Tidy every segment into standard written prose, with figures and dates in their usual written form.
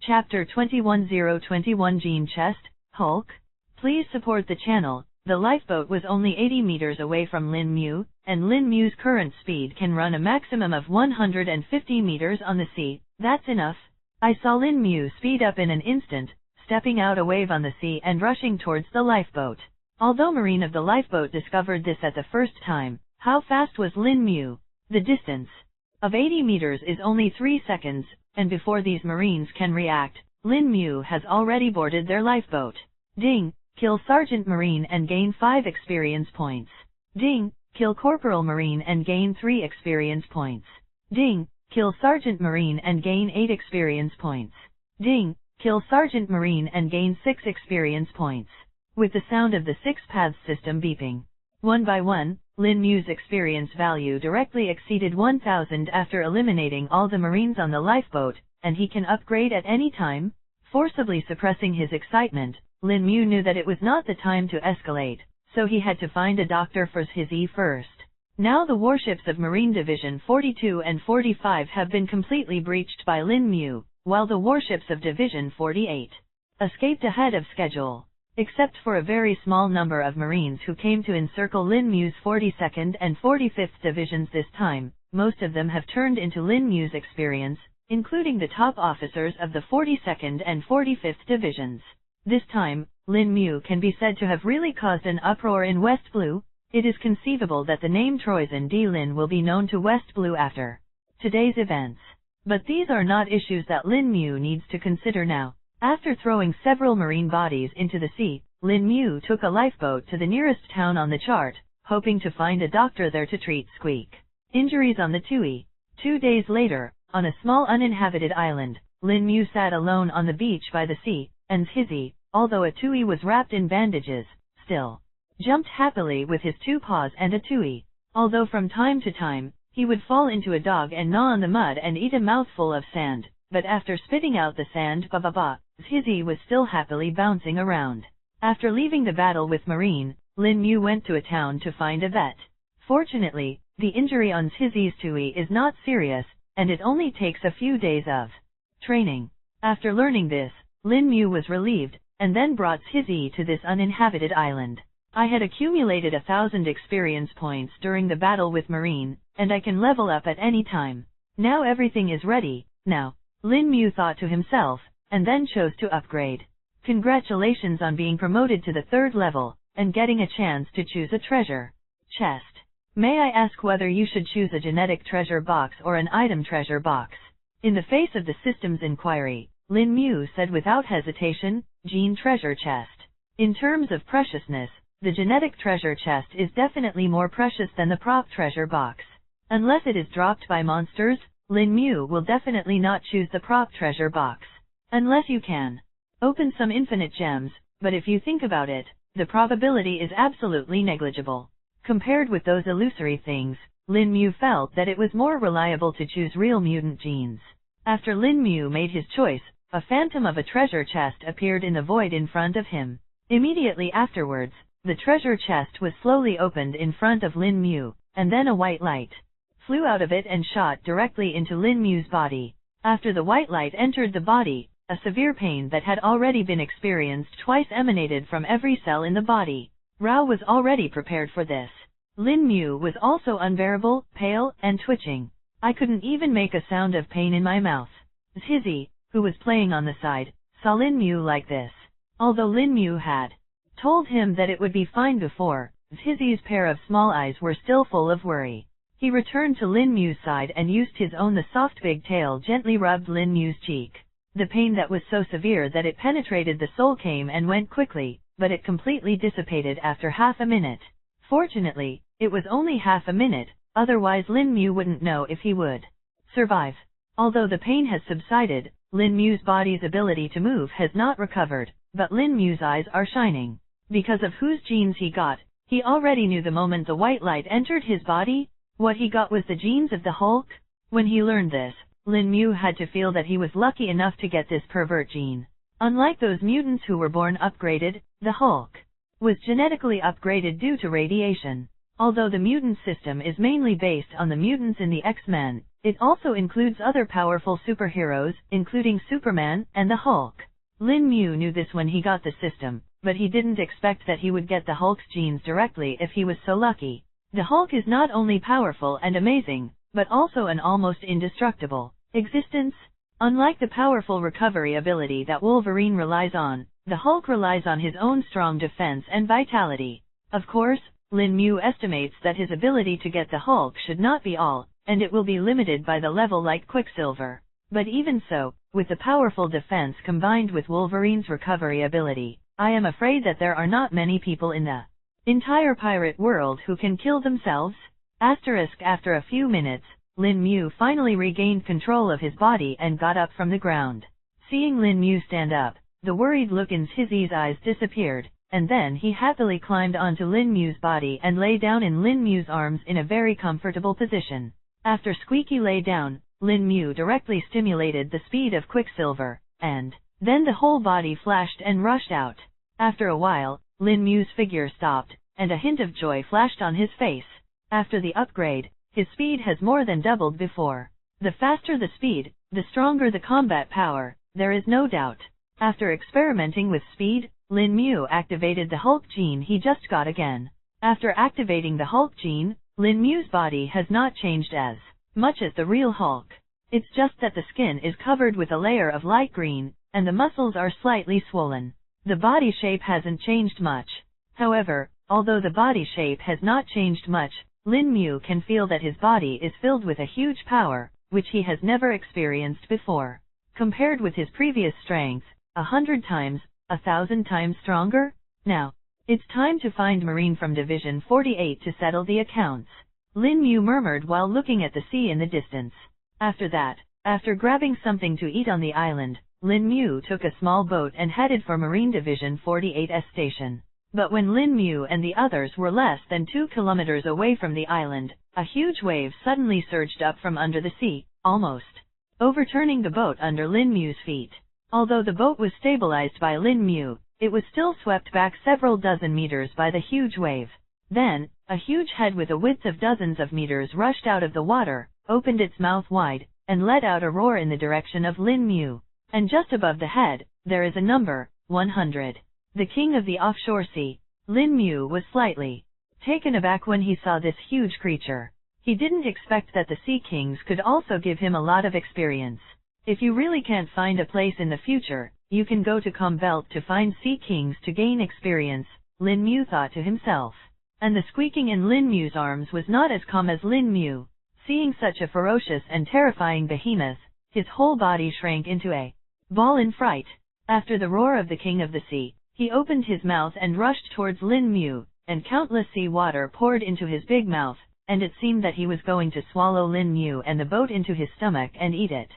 Chapter 21021 Gene Chest, Hulk. Please support the channel. The lifeboat was only 80 meters away from Lin Mu, and Lin Mu's current speed can run a maximum of 150 meters on the sea. That's enough. I saw Lin Mu speed up in an instant, stepping out a wave on the sea and rushing towards the lifeboat. Although Marine of the lifeboat discovered this at the first time, how fast was Lin Mu? The distance of 80 meters is only 3 seconds, and before these Marines can react, Lin Mu has already boarded their lifeboat. Ding! Kill Sergeant Marine and gain 5 experience points. Ding! Kill Corporal Marine and gain 3 experience points. Ding! Kill Sergeant Marine and gain 8 experience points. Ding! Kill Sergeant Marine and gain 6 experience points. With the sound of the 6 paths system beeping. One by one, Lin Mu's experience value directly exceeded 1,000 after eliminating all the Marines on the lifeboat, and he can upgrade at any time. Forcibly suppressing his excitement, Lin Mu knew that it was not the time to escalate, so he had to find a doctor for his first. Now the warships of Marine Division 42 and 45 have been completely breached by Lin Mu, while the warships of Division 48 escaped ahead of schedule. Except for a very small number of Marines who came to encircle Lin Mu's 42nd and 45th Divisions this time, most of them have turned into Lin Mu's experience, including the top officers of the 42nd and 45th Divisions. This time, Lin Mu can be said to have really caused an uproar in West Blue. It is conceivable that the name Troisen D. Lin will be known to West Blue after today's events. But these are not issues that Lin Mu needs to consider now. After throwing several Marine bodies into the sea, Lin Mu took a lifeboat to the nearest town on the chart, hoping to find a doctor there to treat squeak injuries on the Tui. 2 days later, on a small uninhabited island, Lin Mu sat alone on the beach by the sea, and Hizzy, although a Tui was wrapped in bandages, still jumped happily with his 2 paws and a Tui. Although from time to time, he would fall into a dog and gnaw on the mud and eat a mouthful of sand, but after spitting out the sand, Hizzy was still happily bouncing around. After leaving the battle with Marine, Lin Mu went to a town to find a vet. Fortunately, the injury on Hizzy's Tui is not serious, and it only takes a few days of training. After learning this, Lin Mu was relieved, and then brought Hizzy to this uninhabited island. I had accumulated 1,000 experience points during the battle with Marine, and I can level up at any time. Now everything is ready. Now, Lin Mu thought to himself, and then chose to upgrade. Congratulations on being promoted to the 3rd level, and getting a chance to choose a treasure chest. May I ask whether you should choose a genetic treasure box or an item treasure box? In the face of the system's inquiry, Lin Mu said without hesitation, Gene treasure chest. In terms of preciousness, the genetic treasure chest is definitely more precious than the prop treasure box. Unless it is dropped by monsters, Lin Mu will definitely not choose the prop treasure box. Unless you can open some infinite gems, but if you think about it, the probability is absolutely negligible. Compared with those illusory things, Lin Mu felt that it was more reliable to choose real mutant genes. After Lin Mu made his choice, a phantom of a treasure chest appeared in the void in front of him. Immediately afterwards, the treasure chest was slowly opened in front of Lin Mu, and then a white light flew out of it and shot directly into Lin Mu's body. After the white light entered the body, a severe pain that had already been experienced twice emanated from every cell in the body. Rao was already prepared for this. Lin Mu was also unbearable, pale, and twitching. I couldn't even make a sound of pain in my mouth. Hizzy, who was playing on the side, saw Lin Mu like this. Although Lin Mu had told him that it would be fine before, Hizzy's pair of small eyes were still full of worry. He returned to Lin Mu's side and used his own the soft big tail gently rubbed Lin Mu's cheek. The pain that was so severe that it penetrated the soul came and went quickly, but it completely dissipated after half a minute. Fortunately, it was only half a minute, otherwise Lin Mu wouldn't know if he would survive. Although the pain has subsided, Lin Mu's body's ability to move has not recovered, but Lin Mu's eyes are shining. Because of whose genes he got, he already knew the moment the white light entered his body. What he got was the genes of the Hulk. When he learned this, Lin Mu had to feel that he was lucky enough to get this pervert gene. Unlike those mutants who were born upgraded, the Hulk was genetically upgraded due to radiation. Although the mutant system is mainly based on the mutants in the X-Men, it also includes other powerful superheroes, including Superman and the Hulk. Lin Mu knew this when he got the system, but he didn't expect that he would get the Hulk's genes directly if he was so lucky. The Hulk is not only powerful and amazing, but also an almost indestructible existence. Unlike the powerful recovery ability that Wolverine relies on, the Hulk relies on his own strong defense and vitality. Of course, Lin Mu estimates that his ability to get the Hulk should not be all, and it will be limited by the level like Quicksilver. But even so, with the powerful defense combined with Wolverine's recovery ability, I am afraid that there are not many people in the entire pirate world who can kill themselves. After a few minutes, Lin Mu finally regained control of his body and got up from the ground. Seeing Lin Mu stand up, the worried look in his eyes disappeared, and then he happily climbed onto Lin Mu's body and lay down in Lin Mu's arms in a very comfortable position. After Squeaky lay down, Lin Mu directly stimulated the speed of Quicksilver, and then the whole body flashed and rushed out. After a while, Lin Mu's figure stopped, and a hint of joy flashed on his face. After the upgrade, his speed has more than doubled before. The faster the speed, the stronger the combat power, there is no doubt. After experimenting with speed, Lin Mu activated the Hulk gene he just got again. After activating the Hulk gene, Lin Mu's body has not changed as much as the real Hulk. It's just that the skin is covered with a layer of light green, and the muscles are slightly swollen. The body shape hasn't changed much. However, although the body shape has not changed much, Lin Mu can feel that his body is filled with a huge power, which he has never experienced before. Compared with his previous strength, 100 times, 1,000 times stronger? Now, it's time to find Marine from Division 48 to settle the accounts, Lin Mu murmured while looking at the sea in the distance. After that, after grabbing something to eat on the island, Lin Mu took a small boat and headed for Marine Division 48's station. But when Lin Mu and the others were less than 2 kilometers away from the island, a huge wave suddenly surged up from under the sea, almost overturning the boat under Lin Mu's feet. Although the boat was stabilized by Lin Mu, it was still swept back several dozen meters by the huge wave. Then, a huge head with a width of dozens of meters rushed out of the water, opened its mouth wide, and let out a roar in the direction of Lin Mu. And just above the head, there is a number, 100. The king of the offshore sea. Lin Mu was slightly taken aback when he saw this huge creature. He didn't expect that the Sea Kings could also give him a lot of experience. If you really can't find a place in the future, you can go to Combelt to find Sea Kings to gain experience, Lin Mu thought to himself. And the squeaking in Lin Mu's arms was not as calm as Lin Mu. Seeing such a ferocious and terrifying behemoth, his whole body shrank into a ball in fright. After the roar of the king of the sea, he opened his mouth and rushed towards Lin Mu, and countless sea water poured into his big mouth, and it seemed that he was going to swallow Lin Mu and the boat into his stomach and eat it.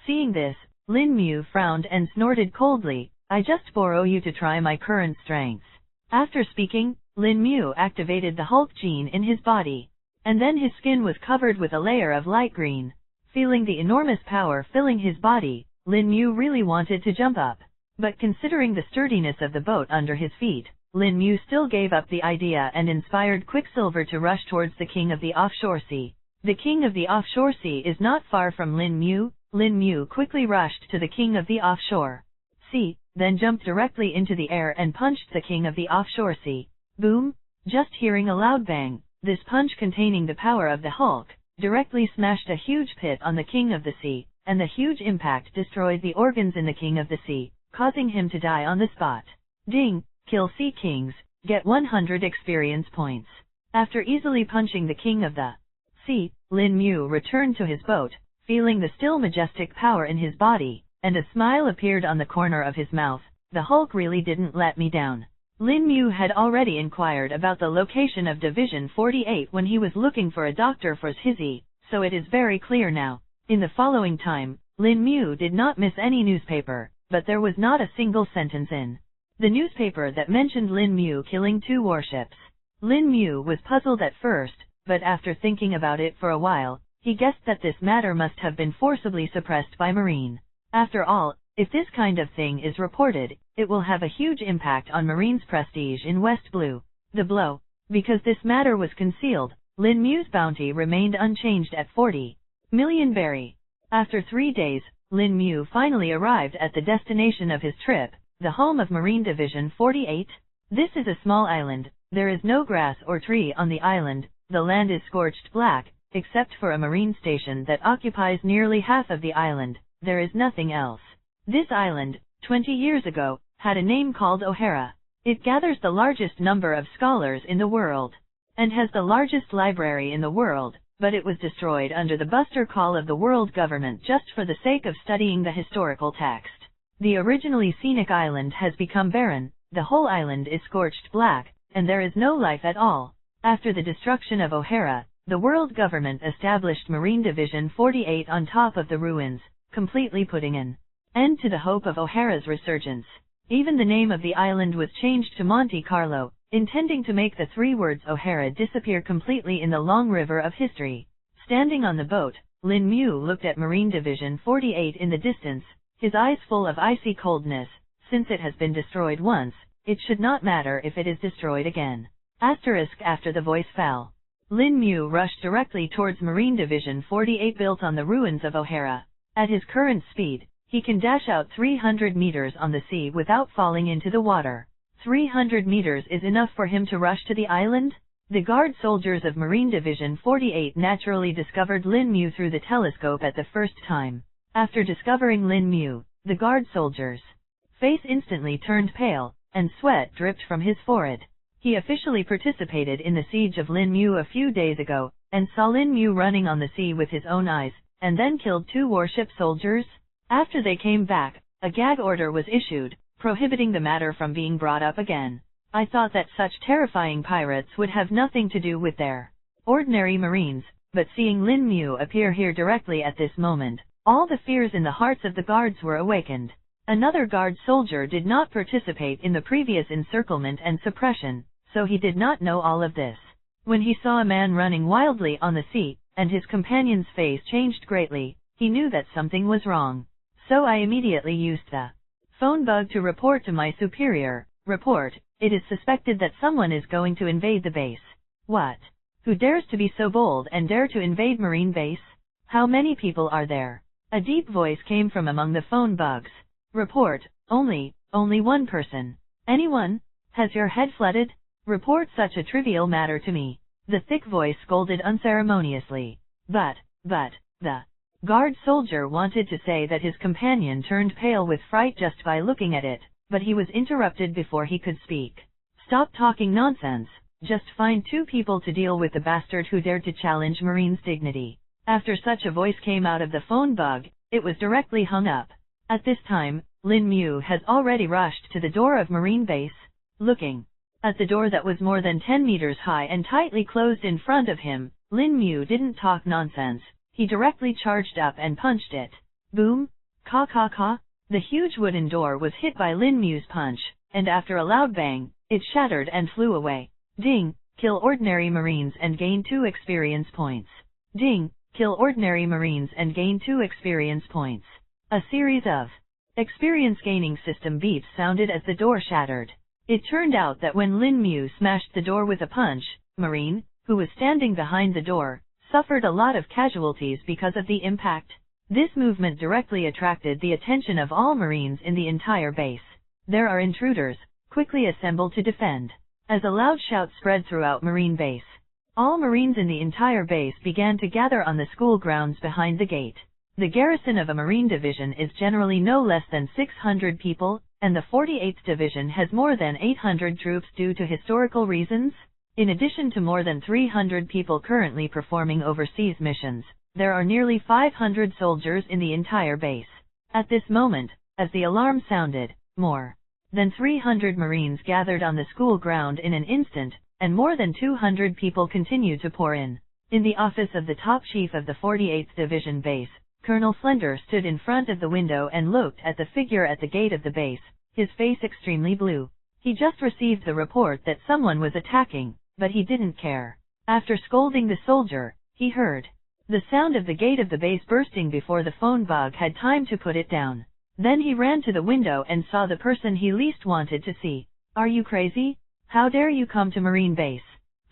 Seeing this, Lin Mu frowned and snorted coldly, "I just borrow you to try my current strengths." After speaking, Lin Mu activated the Hulk gene in his body, and then his skin was covered with a layer of light green. Feeling the enormous power filling his body, Lin Mu really wanted to jump up. But considering the sturdiness of the boat under his feet, Lin Mu still gave up the idea and inspired Quicksilver to rush towards the king of the offshore sea. The king of the offshore sea is not far from Lin Mu. Lin Mu quickly rushed to the king of the offshore sea, then jumped directly into the air and punched the king of the offshore sea. Boom! Just hearing a loud bang, this punch containing the power of the Hulk, directly smashed a huge pit on the king of the sea, and the huge impact destroyed the organs in the king of the sea, causing him to die on the spot. Ding! Kill Sea Kings, get 100 experience points. After easily punching the king of the sea, Lin Mu returned to his boat, feeling the still majestic power in his body, and a smile appeared on the corner of his mouth. The Hulk really didn't let me down. Lin Mu had already inquired about the location of Division 48 when he was looking for a doctor for Hizzy, so it is very clear now. In the following time, Lin Mu did not miss any newspaper, but there was not a single sentence in the newspaper that mentioned Lin Mu killing 2 warships. Lin Mu was puzzled at first, but after thinking about it for a while, he guessed that this matter must have been forcibly suppressed by Marine. After all, if this kind of thing is reported, it will have a huge impact on Marine's prestige in West Blue. The blow Because this matter was concealed, Lin Mu's bounty remained unchanged at 40 million berry. After 3 days, Lin Mu finally arrived at the destination of his trip, the home of Marine Division 48. This is a small island. There is no grass or tree on the island. The land is scorched black, except for a marine station that occupies nearly half of the island. There is nothing else. This island, 20 years ago, had a name called O'Hara. It gathers the largest number of scholars in the world, and has the largest library in the world, but it was destroyed under the buster call of the world government just for the sake of studying the historical text. The originally scenic island has become barren, the whole island is scorched black, and there is no life at all. After the destruction of O'Hara, the world government established Marine Division 48 on top of the ruins, completely putting an end to the hope of O'Hara's resurgence. Even the name of the island was changed to Monte Carlo, intending to make the 3 words O'Hara disappear completely in the long river of history. Standing on the boat, Lin Mu looked at Marine Division 48 in the distance, his eyes full of icy coldness. Since it has been destroyed once, it should not matter if it is destroyed again. After the voice fell, Lin Mu rushed directly towards Marine Division 48 built on the ruins of O'Hara. At his current speed, he can dash out 300 meters on the sea without falling into the water. 300 meters is enough for him to rush to the island? The guard soldiers of Marine Division 48 naturally discovered Lin Mu through the telescope at the first time. After discovering Lin Mu, the guard soldiers' face instantly turned pale, and sweat dripped from his forehead. He officially participated in the siege of Lin Mu a few days ago, and saw Lin Mu running on the sea with his own eyes, and then killed 2 warship soldiers. After they came back, a gag order was issued, prohibiting the matter from being brought up again. I thought that such terrifying pirates would have nothing to do with their ordinary marines, but seeing Lin Mu appear here directly at this moment, all the fears in the hearts of the guards were awakened. Another guard soldier did not participate in the previous encirclement and suppression, so he did not know all of this. When he saw a man running wildly on the sea, and his companion's face changed greatly, he knew that something was wrong. So I immediately used the phone bug to report to my superior. Report, it is suspected that someone is going to invade the base. What? Who dares to be so bold and dare to invade Marine Base? How many people are there? A deep voice came from among the phone bugs. Report, only one person. Anyone? Has your head flooded? Report such a trivial matter to me. The thick voice scolded unceremoniously. But, the guard soldier wanted to say that his companion turned pale with fright just by looking at it, but he was interrupted before he could speak. Stop talking nonsense. Just find 2 people to deal with the bastard who dared to challenge Marine's dignity. After such a voice came out of the phone bug, it was directly hung up. At this time, Lin Mu has already rushed to the door of Marine Base. Looking at the door that was more than 10 meters high and tightly closed in front of him, Lin Mu didn't talk nonsense. He directly charged up and punched it. Boom! Caw caw caw! The huge wooden door was hit by Lin Mu's punch, and after a loud bang, it shattered and flew away. Ding! Kill ordinary marines and gain 2 experience points. Ding! Kill ordinary marines and gain 2 experience points. A series of experience gaining system beeps sounded as the door shattered. It turned out that when Lin Mu smashed the door with a punch, Marine, who was standing behind the door, suffered a lot of casualties because of the impact. This movement directly attracted the attention of all Marines in the entire base. There are intruders, quickly assemble to defend. As a loud shout spread throughout Marine Base, all Marines in the entire base began to gather on the school grounds behind the gate. The garrison of a Marine division is generally no less than 600 people, and the 48th Division has more than 800 troops due to historical reasons. In addition to more than 300 people currently performing overseas missions, there are nearly 500 soldiers in the entire base. At this moment, as the alarm sounded, more than 300 Marines gathered on the school ground in an instant, and more than 200 people continued to pour in. In the office of the top chief of the 48th Division base, Colonel Slender stood in front of the window and looked at the figure at the gate of the base, his face extremely blue. He just received the report that someone was attacking, but he didn't care. After scolding the soldier, he heard the sound of the gate of the base bursting before the phone bug had time to put it down. Then he ran to the window and saw the person he least wanted to see. Are you crazy? How dare you come to Marine Base?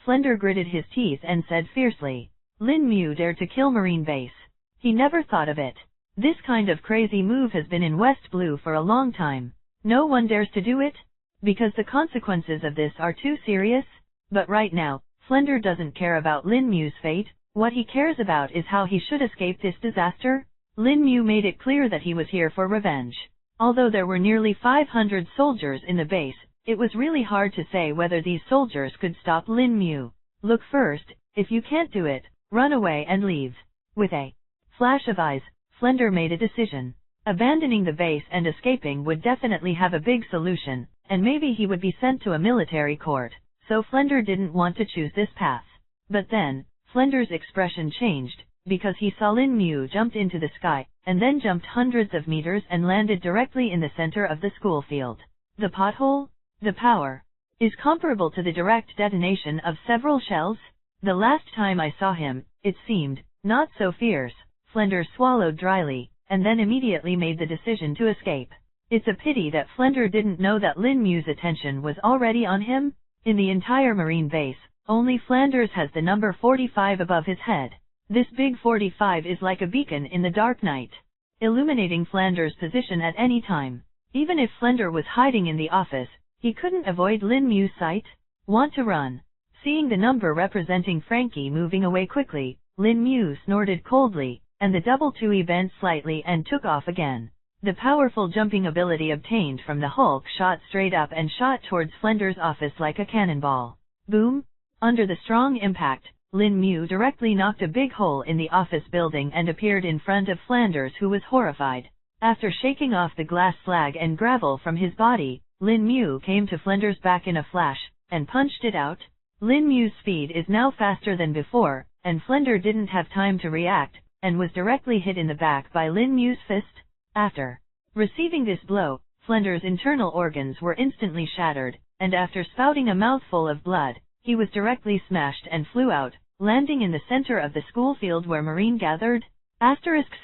Flender gritted his teeth and said fiercely. Lin Mu dared to kill Marine Base. He never thought of it. This kind of crazy move has been in West Blue for a long time. No one dares to do it? Because the consequences of this are too serious? But right now, Flender doesn't care about Lin Mu's fate. What he cares about is how he should escape this disaster. Lin Mu made it clear that he was here for revenge. Although there were nearly 500 soldiers in the base, it was really hard to say whether these soldiers could stop Lin Mu. Look first, if you can't do it, run away and leave. With a flash of eyes, Flender made a decision. Abandoning the base and escaping would definitely have a big solution, and maybe he would be sent to a military court, so Flender didn't want to choose this path. But then, Flender's expression changed, because he saw Lin Mu jumped into the sky, and then jumped hundreds of meters and landed directly in the center of the school field. The pothole? The power is comparable to the direct detonation of several shells? The last time I saw him, it seemed not so fierce. Flender swallowed dryly, and then immediately made the decision to escape. It's a pity that Flender didn't know that Lin Mu's attention was already on him. In the entire Marine base, only Flanders has the number 45 above his head. This big 45 is like a beacon in the dark night, illuminating Flanders' position at any time. Even if Flender was hiding in the office, he couldn't avoid Lin Mu's sight. Want to run? Seeing the number representing Frankie moving away quickly, Lin Mu snorted coldly, and the double 2E bent slightly and took off again. The powerful jumping ability obtained from the Hulk shot straight up and shot towards Flender's office like a cannonball. Boom! Under the strong impact, Lin Mu directly knocked a big hole in the office building and appeared in front of Flanders, who was horrified. After shaking off the glass slag and gravel from his body, Lin Mu came to Flanders' back in a flash, and punched it out. Lin Mu's speed is now faster than before, and Flender didn't have time to react, and was directly hit in the back by Lin Mu's fist. After receiving this blow, Flender's internal organs were instantly shattered, and after spouting a mouthful of blood, he was directly smashed and flew out, landing in the center of the school field where Marine gathered.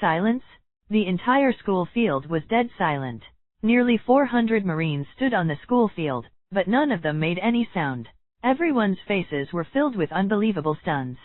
Silence. The entire school field was dead silent. Nearly 400 Marines stood on the school field, but none of them made any sound. Everyone's faces were filled with unbelievable stuns.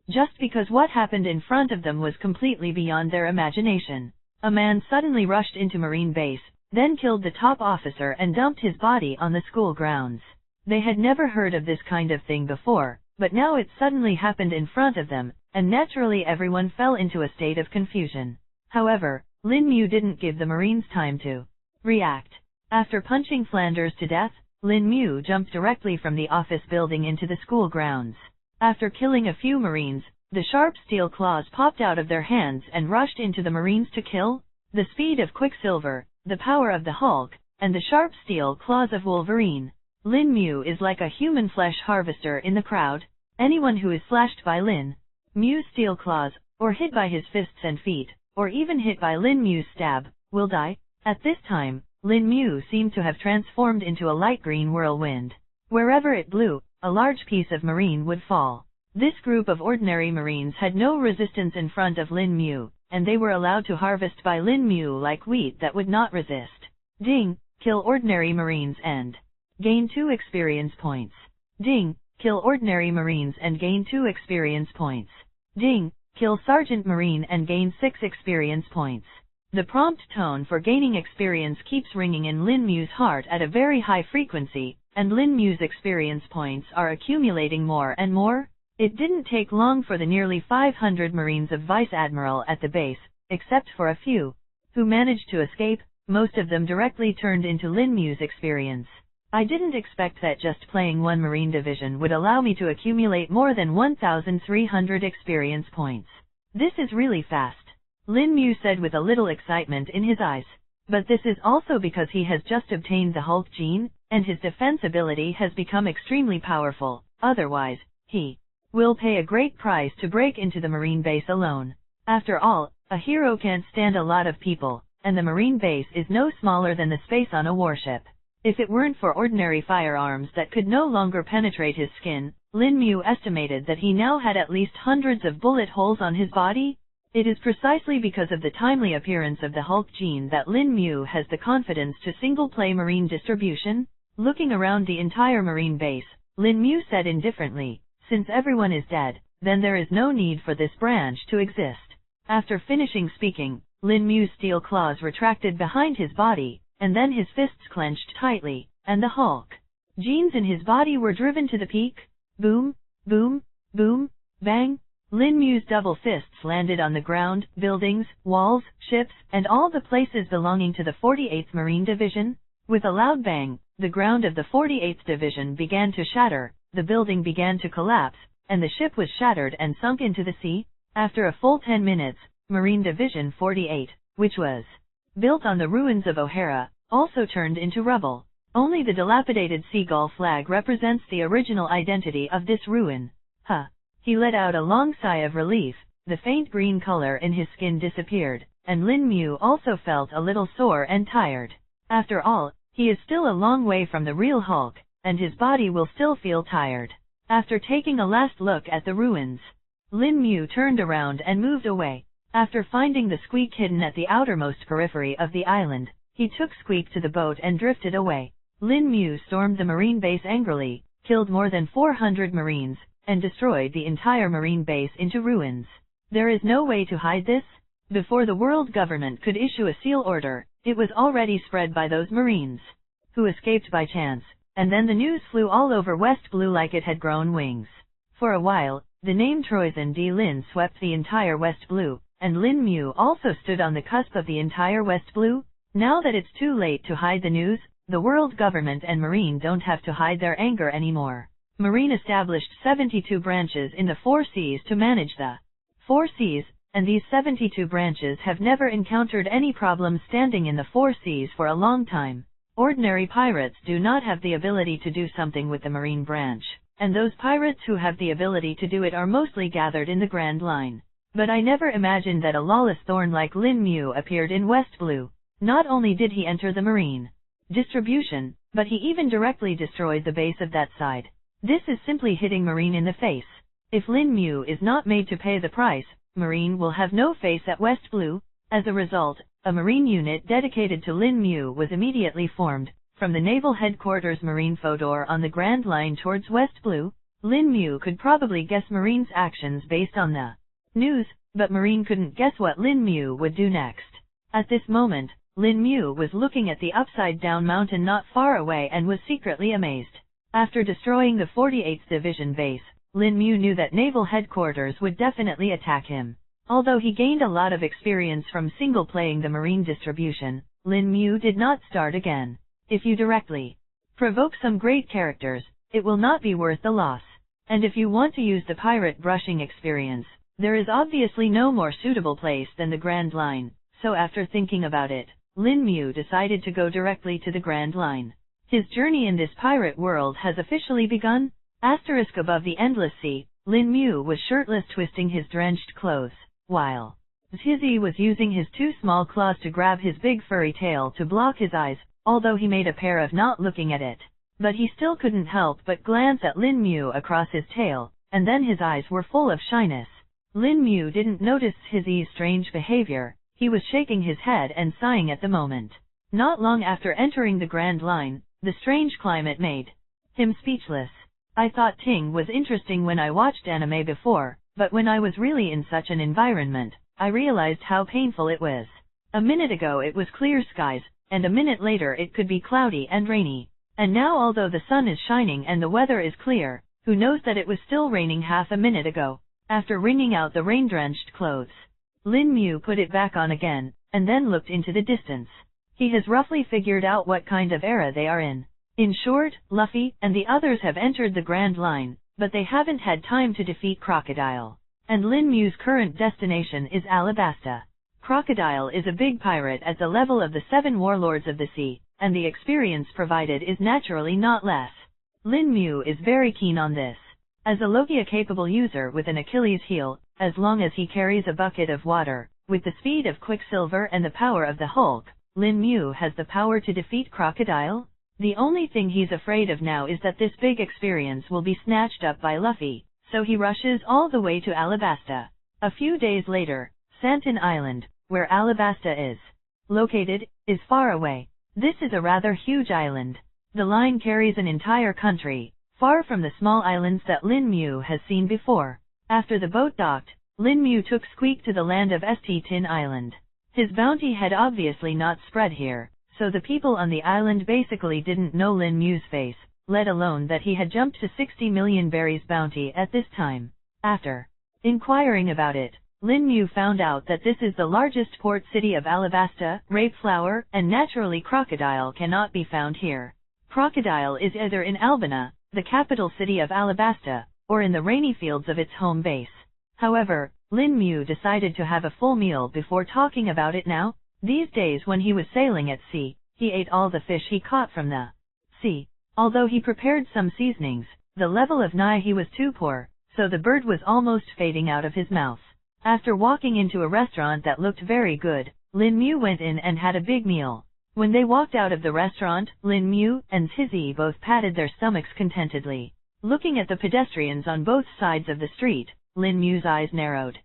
Just because what happened in front of them was completely beyond their imagination. A man suddenly rushed into Marine base, then killed the top officer and dumped his body on the school grounds. They had never heard of this kind of thing before, but now it suddenly happened in front of them, and naturally everyone fell into a state of confusion. However, Lin Mu didn't give the Marines time to react. After punching Flanders to death, Lin Mu jumped directly from the office building into the school grounds. After killing a few Marines, the sharp steel claws popped out of their hands and rushed into the Marines to kill. The speed of Quicksilver, the power of the Hulk, and the sharp steel claws of Wolverine. Lin Mu is like a human flesh harvester in the crowd. Anyone who is slashed by Lin Mu's steel claws, or hit by his fists and feet, or even hit by Lin Mu's stab, will die. At this time, Lin Mu seemed to have transformed into a light green whirlwind. Wherever it blew, a large piece of Marine would fall. This group of ordinary Marines had no resistance in front of Lin Mu, and they were allowed to harvest by Lin Mu like wheat that would not resist. Ding! Kill ordinary Marines and gain 2 experience points. Ding! Kill ordinary Marines and gain 2 experience points. Ding! Kill Sergeant Marine and gain 6 experience points. The prompt tone for gaining experience keeps ringing in Lin Mu's heart at a very high frequency, and Lin Mu's experience points are accumulating more and more. It didn't take long for the nearly 500 Marines of Vice Admiral at the base, except for a few who managed to escape. Most of them directly turned into Lin Mu's experience. I didn't expect that just playing one Marine division would allow me to accumulate more than 1,300 experience points. This is really fast, Lin Mu said with a little excitement in his eyes. But this is also because he has just obtained the Hulk gene, and his defense ability has become extremely powerful. Otherwise, he will pay a great price to break into the Marine base alone. After all, a hero can't stand a lot of people, and the Marine base is no smaller than the space on a warship. If it weren't for ordinary firearms that could no longer penetrate his skin, Lin Mu estimated that he now had at least hundreds of bullet holes on his body. It is precisely because of the timely appearance of the Hulk gene that Lin Mu has the confidence to single-play Marine distribution. Looking around the entire Marine base, Lin Mu said indifferently, Since everyone is dead, then there is no need for this branch to exist. After finishing speaking, Lin Mu's steel claws retracted behind his body, and then his fists clenched tightly, and the Hulk genes in his body were driven to the peak. Boom, boom, boom, bang. Lin Mu's double fists landed on the ground, buildings, walls, ships, and all the places belonging to the 48th Marine Division. With a loud bang, the ground of the 48th Division began to shatter, the building began to collapse, and the ship was shattered and sunk into the sea. After a full 10 minutes, Marine Division 48, which was built on the ruins of O'Hara, also turned into rubble. Only the dilapidated seagull flag represents the original identity of this ruin. Huh. He let out a long sigh of relief, the faint green color in his skin disappeared, and Lin Mu also felt a little sore and tired. After all, he is still a long way from the real Hulk, and his body will still feel tired. After taking a last look at the ruins, Lin Mu turned around and moved away. After finding the Squeak hidden at the outermost periphery of the island, he took Squeak to the boat and drifted away. Lin Mu stormed the marine base angrily, killed more than 400 marines, and destroyed the entire marine base into ruins. There is no way to hide this. Before the world government could issue a seal order, it was already spread by those marines who escaped by chance, and then the news flew all over West Blue like it had grown wings. For a while, the name Troizen D. Lin swept the entire West Blue, and Lin Mu also stood on the cusp of the entire West Blue. Now that it's too late to hide the news, the world government and Marine don't have to hide their anger anymore. Marine established 72 branches in the 4 seas to manage the 4 seas, and these 72 branches have never encountered any problems standing in the 4 seas for a long time. Ordinary pirates do not have the ability to do something with the Marine branch, and those pirates who have the ability to do it are mostly gathered in the Grand Line. But I never imagined that a lawless thorn like Lin Mu appeared in West Blue. Not only did he enter the marine distribution, but he even directly destroyed the base of that side. This is simply hitting Marine in the face. If Lin Mu is not made to pay the price, Marine will have no face at West Blue. As a result, a Marine unit dedicated to Lin Mu was immediately formed. From the Naval Headquarters Marine Fodor on the Grand Line towards West Blue, Lin Mu could probably guess Marine's actions based on the news, but Marine couldn't guess what Lin Mu would do next. At this moment, Lin Mu was looking at the upside-down mountain not far away and was secretly amazed. After destroying the 48th Division base, Lin Mu knew that Naval Headquarters would definitely attack him. Although he gained a lot of experience from single-playing the marine distribution, Lin Mu did not start again. If you directly provoke some great characters, it will not be worth the loss. And if you want to use the pirate brushing experience, there is obviously no more suitable place than the Grand Line. So after thinking about it, Lin Mu decided to go directly to the Grand Line. His journey in this pirate world has officially begun. Asterisk above the endless sea, Lin Mu was shirtless twisting his drenched clothes, while Zhizhi was using his 2 small claws to grab his big furry tail to block his eyes, although he made a pair of not looking at it. But he still couldn't help but glance at Lin Mu across his tail, and then his eyes were full of shyness. Lin Mu didn't notice Zhizhi's strange behavior. He was shaking his head and sighing at the moment. Not long after entering the Grand Line, the strange climate made him speechless. I thought Ting was interesting when I watched anime before, but when I was really in such an environment, I realized how painful it was. A minute ago it was clear skies, and a minute later it could be cloudy and rainy. And now although the sun is shining and the weather is clear, who knows that it was still raining half a minute ago. After wringing out the rain-drenched clothes, Lin Mu put it back on again, and then looked into the distance. He has roughly figured out what kind of era they are in. In short, Luffy and the others have entered the Grand Line, but they haven't had time to defeat Crocodile. And Lin Mu's current destination is Alabasta. Crocodile is a big pirate at the level of the 7 warlords of the sea, and the experience provided is naturally not less. Lin Mu is very keen on this. As a Logia-capable user with an Achilles heel, as long as he carries a bucket of water, with the speed of Quicksilver and the power of the Hulk, Lin Mu has the power to defeat Crocodile. The only thing he's afraid of now is that this big experience will be snatched up by Luffy, so he rushes all the way to Alabasta. A few days later, Santin Island, where Alabasta is located, is far away. This is a rather huge island. The line carries an entire country, far from the small islands that Lin Mu has seen before. After the boat docked, Lin Mu took Squeak to the land of St. Tin Island. His bounty had obviously not spread here, so the people on the island basically didn't know Lin Mu's face, let alone that he had jumped to 60 million berries bounty at this time. After inquiring about it, Lin Mu found out that this is the largest port city of Alabasta, rape flower, and naturally crocodile cannot be found here. Crocodile is either in Albina, the capital city of Alabasta, or in the rainy fields of its home base. However, Lin Mu decided to have a full meal before talking about it now. These days when he was sailing at sea, he ate all the fish he caught from the sea. Although he prepared some seasonings, the level of he was too poor, so the bird was almost fading out of his mouth. After walking into a restaurant that looked very good, Lin Mu went in and had a big meal. When they walked out of the restaurant, Lin Mu and Tizzy both patted their stomachs contentedly. Looking at the pedestrians on both sides of the street, Lin Mu's eyes narrowed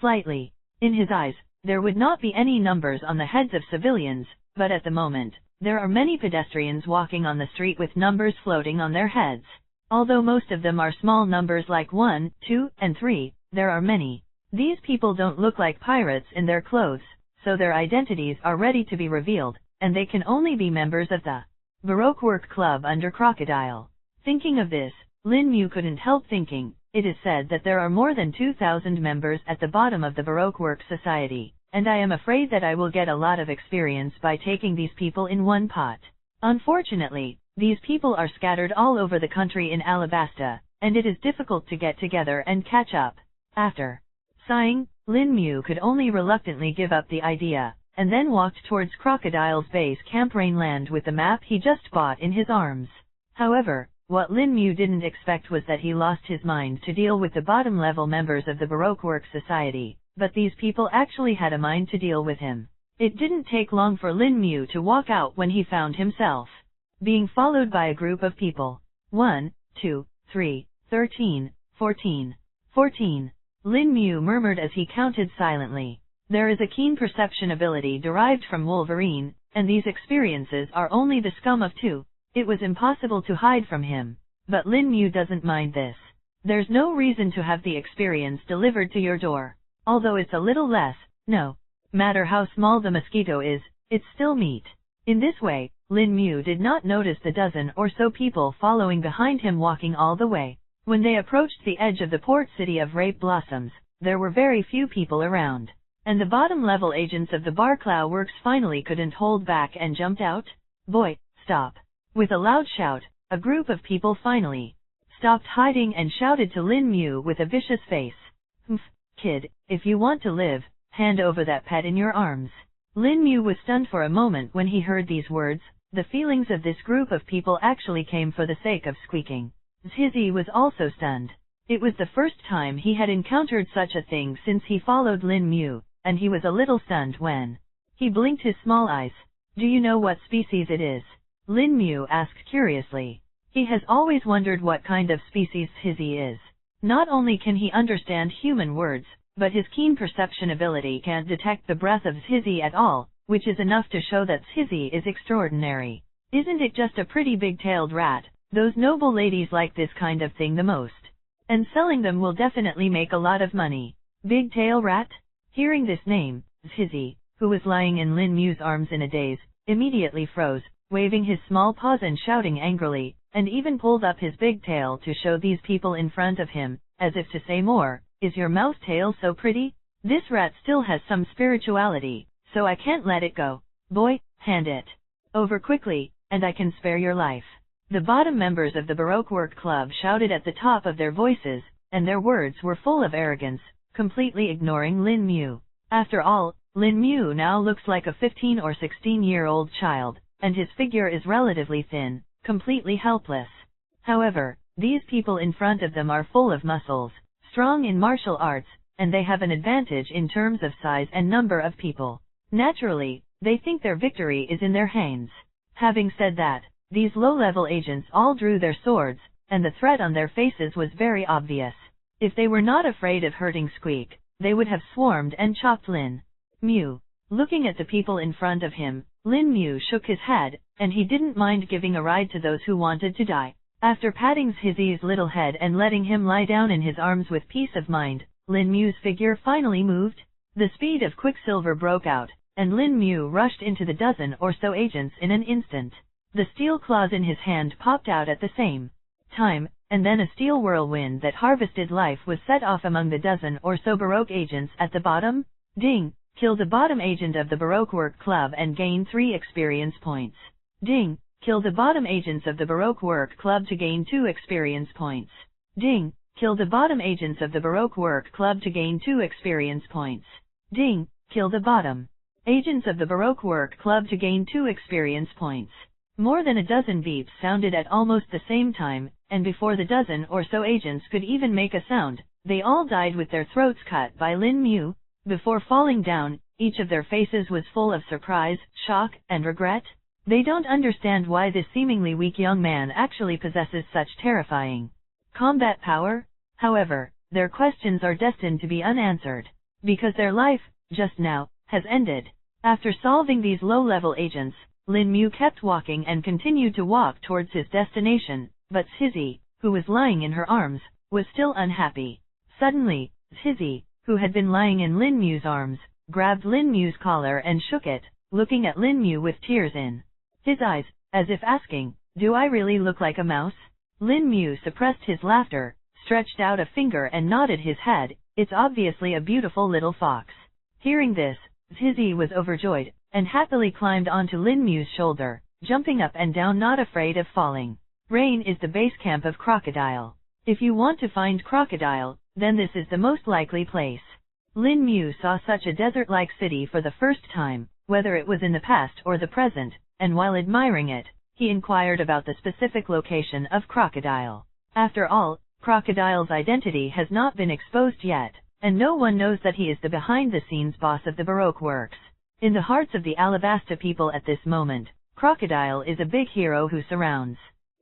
slightly. In his eyes, there would not be any numbers on the heads of civilians, but at the moment, there are many pedestrians walking on the street with numbers floating on their heads. Although most of them are small numbers like 1, 2, and 3, there are many. These people don't look like pirates in their clothes, so their identities are ready to be revealed, and they can only be members of the Baroque Work Club under Crocodile. Thinking of this, Lin Mu couldn't help thinking, it is said that there are more than 2,000 members at the bottom of the Baroque Work Society, and I am afraid that I will get a lot of experience by taking these people in one pot. Unfortunately, these people are scattered all over the country in Alabasta, and it is difficult to get together and catch up. After sighing, Lin Mu could only reluctantly give up the idea, and then walked towards Crocodile's base Camp Rainland with the map he just bought in his arms. However, what Lin Mu didn't expect was that he lost his mind to deal with the bottom-level members of the Baroque Work Society, but these people actually had a mind to deal with him. It didn't take long for Lin Mu to walk out when he found himself being followed by a group of people. 1, 2, 3, 13, 14. 14. Lin Mu murmured as he counted silently. There is a keen perception ability derived from Wolverine, and these experiences are only the scum of 2. It was impossible to hide from him. But Lin Mu doesn't mind this. There's no reason to have the experience delivered to your door. Although it's a little less, no matter how small the mosquito is, it's still meat. In this way, Lin Mu did not notice the dozen or so people following behind him walking all the way. When they approached the edge of the port city of Rape Blossoms, there were very few people around. And the bottom-level agents of the Barclow Works finally couldn't hold back and jumped out. Boy, stop. With a loud shout, a group of people finally stopped hiding and shouted to Lin Mu with a vicious face. Humph, kid, if you want to live, hand over that pet in your arms. Lin Mu was stunned for a moment when he heard these words. The feelings of this group of people actually came for the sake of squeaking. Tizzy was also stunned. It was the first time he had encountered such a thing since he followed Lin Mu, and he was a little stunned when he blinked his small eyes. Do you know what species it is? Lin Mu asked curiously. He has always wondered what kind of species Tizzy is. Not only can he understand human words, but his keen perception ability can't detect the breath of Tizzy at all, which is enough to show that Tizzy is extraordinary. Isn't it just a pretty big-tailed rat? Those noble ladies like this kind of thing the most. And selling them will definitely make a lot of money. Big-tail rat? Hearing this name, Tizzy, who was lying in Lin Mu's arms in a daze, immediately froze, waving his small paws and shouting angrily, and even pulled up his big tail to show these people in front of him, as if to say more. Is your mouse tail so pretty? This rat still has some spirituality, so I can't let it go. Boy, hand it over quickly, and I can spare your life. The bottom members of the Baroque Work Club shouted at the top of their voices, and their words were full of arrogance, completely ignoring Lin Mu. After all, Lin Mu now looks like a 15 or 16-year-old child, and his figure is relatively thin, completely helpless. However, these people in front of them are full of muscles, strong in martial arts, and they have an advantage in terms of size and number of people. Naturally, they think their victory is in their hands. Having said that, these low-level agents all drew their swords, and the threat on their faces was very obvious. If they were not afraid of hurting Squeak, they would have swarmed and chopped Lin Mu. Looking at the people in front of him, Lin Mu shook his head, and he didn't mind giving a ride to those who wanted to die. After patting Hizzy's little head and letting him lie down in his arms with peace of mind, Lin Mu's figure finally moved. The speed of Quicksilver broke out, and Lin Mu rushed into the dozen or so agents in an instant. The steel claws in his hand popped out at the same time, and then a steel whirlwind that harvested life was set off among the dozen or so Baroque agents at the bottom. Ding! Kill the bottom agent of the Baroque Work Club and gain 3 experience points. Ding! Kill the bottom agents of the Baroque Work Club to gain 2 experience points. Ding! Kill the bottom agents of the Baroque Work Club to gain 2 experience points. Ding! Kill the bottom agents of the Baroque Work Club to gain 2 experience points. More than a dozen beeps sounded at almost the same time, and before the dozen or so agents could even make a sound, they all died with their throats cut by Lin Mu. Before falling down, each of their faces was full of surprise, shock, and regret. They don't understand why this seemingly weak young man actually possesses such terrifying combat power. However, their questions are destined to be unanswered, because their life, just now, has ended. After solving these low-level agents, Lin Mu kept walking and continued to walk towards his destination, but Hizzy, who was lying in her arms, was still unhappy. Suddenly, Hizzy, who had been lying in Lin Mu's arms, grabbed Lin Mu's collar and shook it, looking at Lin Mu with tears in his eyes, as if asking, "Do I really look like a mouse?" Lin Mu suppressed his laughter, stretched out a finger and nodded his head. "It's obviously a beautiful little fox." Hearing this, Hizzy was overjoyed, and happily climbed onto Lin Mu's shoulder, jumping up and down not afraid of falling. Rain is the base camp of Crocodile. If you want to find Crocodile, then this is the most likely place. Lin Mu saw such a desert-like city for the first time, whether it was in the past or the present, and while admiring it, he inquired about the specific location of Crocodile. After all, Crocodile's identity has not been exposed yet, and no one knows that he is the behind-the-scenes boss of the Baroque works. In the hearts of the Alabasta people at this moment, Crocodile is a big hero who surrounds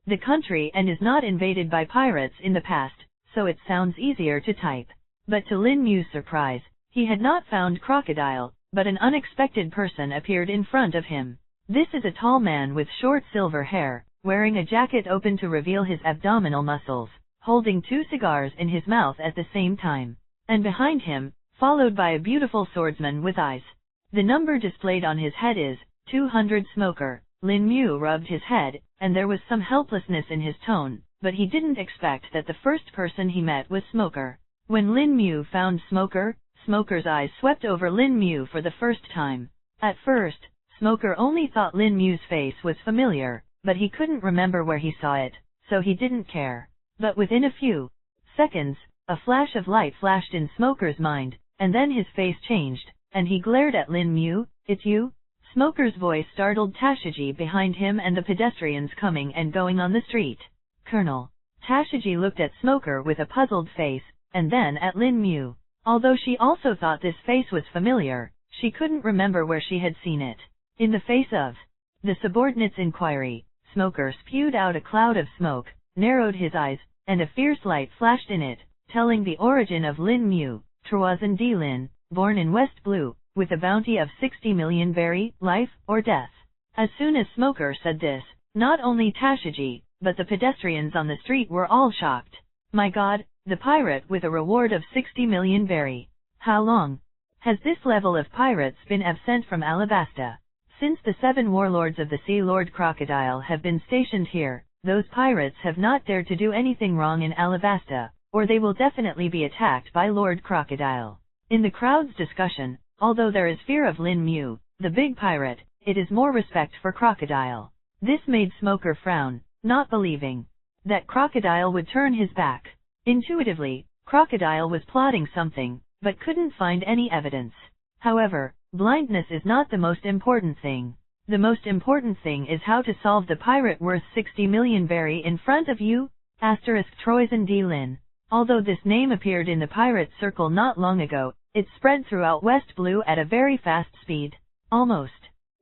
the country and is not invaded by pirates in the past, so it sounds easier to type. But to Lin Mu's surprise, he had not found Crocodile, but an unexpected person appeared in front of him. This is a tall man with short silver hair, wearing a jacket open to reveal his abdominal muscles, holding 2 cigars in his mouth at the same time. And behind him, followed by a beautiful swordsman with eyes. The number displayed on his head is 200 Smoker. Lin Mu rubbed his head, and there was some helplessness in his tone, but he didn't expect that the first person he met was Smoker. When Lin Mu found Smoker, Smoker's eyes swept over Lin Mu for the first time. At first, Smoker only thought Lin Mu's face was familiar, but he couldn't remember where he saw it, so he didn't care. But within a few seconds, a flash of light flashed in Smoker's mind, and then his face changed, and he glared at Lin Mu. "It's you?" Smoker's voice startled Tashiji behind him and the pedestrians coming and going on the street. "Colonel." Tashiji looked at Smoker with a puzzled face, and then at Lin Mu. Although she also thought this face was familiar, she couldn't remember where she had seen it. In the face of the subordinate's inquiry, Smoker spewed out a cloud of smoke, narrowed his eyes, and a fierce light flashed in it, telling the origin of Lin Mu, Troisième D. Lin, born in West Blue, with a bounty of 60 million berry, life or death. As soon as Smoker said this, not only Tashiji, but the pedestrians on the street were all shocked. My God, the pirate with a reward of 60 million berry. How long has this level of pirates been absent from Alabasta? Since the 7 warlords of the sea Lord Crocodile have been stationed here, those pirates have not dared to do anything wrong in Alabasta, or they will definitely be attacked by Lord Crocodile. In the crowd's discussion, although there is fear of Lin Mu, the big pirate, it is more respect for Crocodile. This made Smoker frown, not believing that Crocodile would turn his back. Intuitively, Crocodile was plotting something, but couldn't find any evidence. However, blindness is not the most important thing. The most important thing is how to solve the pirate worth 60 million berry in front of you, Troisième D. Lin. Although this name appeared in the pirate circle not long ago, it spread throughout West Blue at a very fast speed. Almost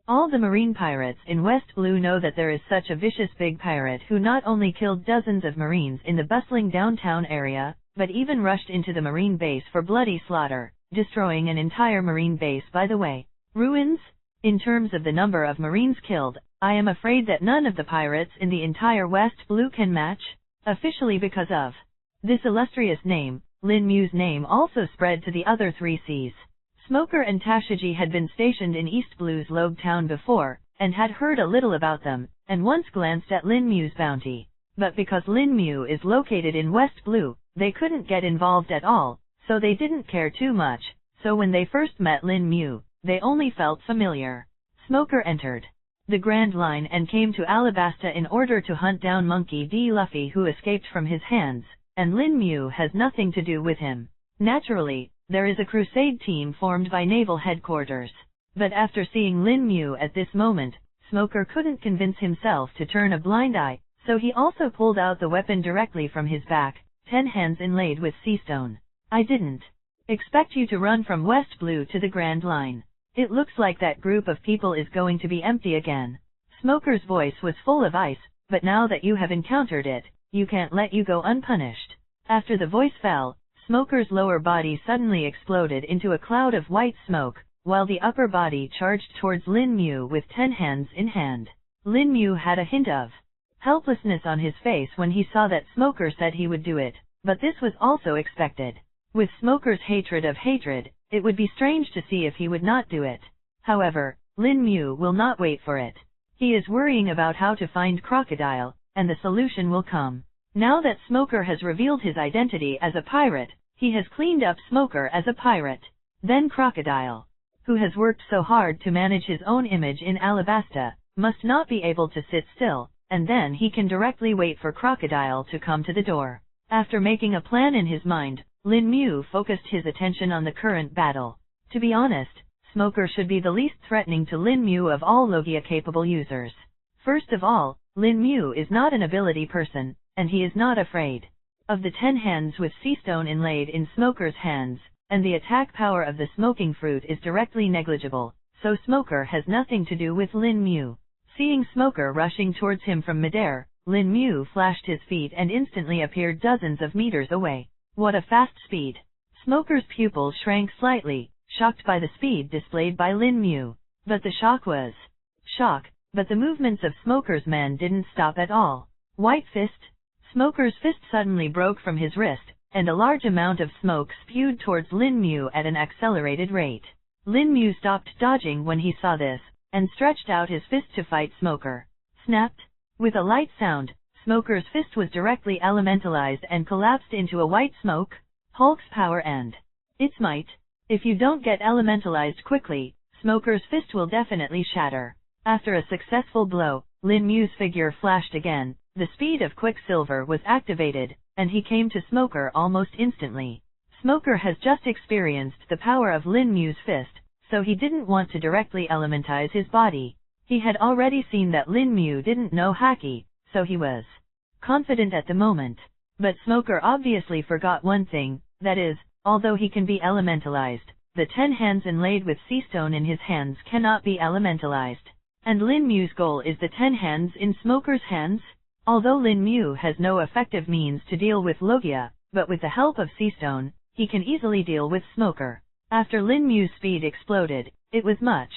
all the marine pirates in West Blue know that there is such a vicious big pirate who not only killed dozens of marines in the bustling downtown area, but even rushed into the marine base for bloody slaughter, destroying an entire marine base by the way. Ruins? In terms of the number of marines killed, I am afraid that none of the pirates in the entire West Blue can match, officially because of this illustrious name. Lin Mu's name also spread to the other 3 seas. Smoker and Tashiji had been stationed in East Blue's Logue Town before, and had heard a little about them, and once glanced at Lin Mu's bounty. But because Lin Mu is located in West Blue, they couldn't get involved at all, so they didn't care too much. So when they first met Lin Mu, they only felt familiar. Smoker entered the Grand Line and came to Alabasta in order to hunt down Monkey D. Luffy, who escaped from his hands, and Lin Mu has nothing to do with him. Naturally, there is a crusade team formed by Naval Headquarters. But after seeing Lin Mu at this moment, Smoker couldn't convince himself to turn a blind eye, so he also pulled out the weapon directly from his back, 10 hands inlaid with sea stone. I didn't expect you to run from West Blue to the Grand Line. It looks like that group of people is going to be empty again. Smoker's voice was full of ice, but now that you have encountered it, you can't let you go unpunished. After the voice fell, Smoker's lower body suddenly exploded into a cloud of white smoke, while the upper body charged towards Lin Mu with 10 hands in hand. Lin Mu had a hint of helplessness on his face when he saw that Smoker said he would do it, but this was also expected. With Smoker's hatred of hatred, it would be strange to see if he would not do it. However, Lin Mu will not wait for it. He is worrying about how to find Crocodile, and the solution will come. Now that Smoker has revealed his identity as a pirate, he has cleaned up Smoker as a pirate. Then Crocodile, who has worked so hard to manage his own image in Alabasta, must not be able to sit still, and then he can directly wait for Crocodile to come to the door. After making a plan in his mind, Lin Mu focused his attention on the current battle. To be honest, Smoker should be the least threatening to Lin Mu of all Logia-capable users. First of all, Lin Mu is not an ability person, and he is not afraid of the 10 hands with sea stone inlaid in Smoker's hands, and the attack power of the smoking fruit is directly negligible, so Smoker has nothing to do with Lin Mu. Seeing Smoker rushing towards him from midair, Lin Mu flashed his feet and instantly appeared dozens of meters away. What a fast speed! Smoker's pupils shrank slightly, shocked by the speed displayed by Lin Mu. But the shock was shock, but the movements of Smoker's men didn't stop at all. White fist! Smoker's fist suddenly broke from his wrist, and a large amount of smoke spewed towards Lin Mu at an accelerated rate. Lin Mu stopped dodging when he saw this, and stretched out his fist to fight Smoker. Snapped! With a light sound, Smoker's fist was directly elementalized and collapsed into a white smoke. Hulk's power and its might. If you don't get elementalized quickly, Smoker's fist will definitely shatter. After a successful blow, Lin Mu's figure flashed again, the speed of Quicksilver was activated, and he came to Smoker almost instantly. Smoker has just experienced the power of Lin Mu's fist, so he didn't want to directly elementize his body. He had already seen that Lin Mu didn't know Haki, so he was confident at the moment. But Smoker obviously forgot one thing, that is, although he can be elementalized, the 10 hands inlaid with sea stone in his hands cannot be elementalized. And Lin Mu's goal is the 10 hands in Smoker's hands? Although Lin Mu has no effective means to deal with Logia, but with the help of sea stone, he can easily deal with Smoker. After Lin Mu's speed exploded, it was much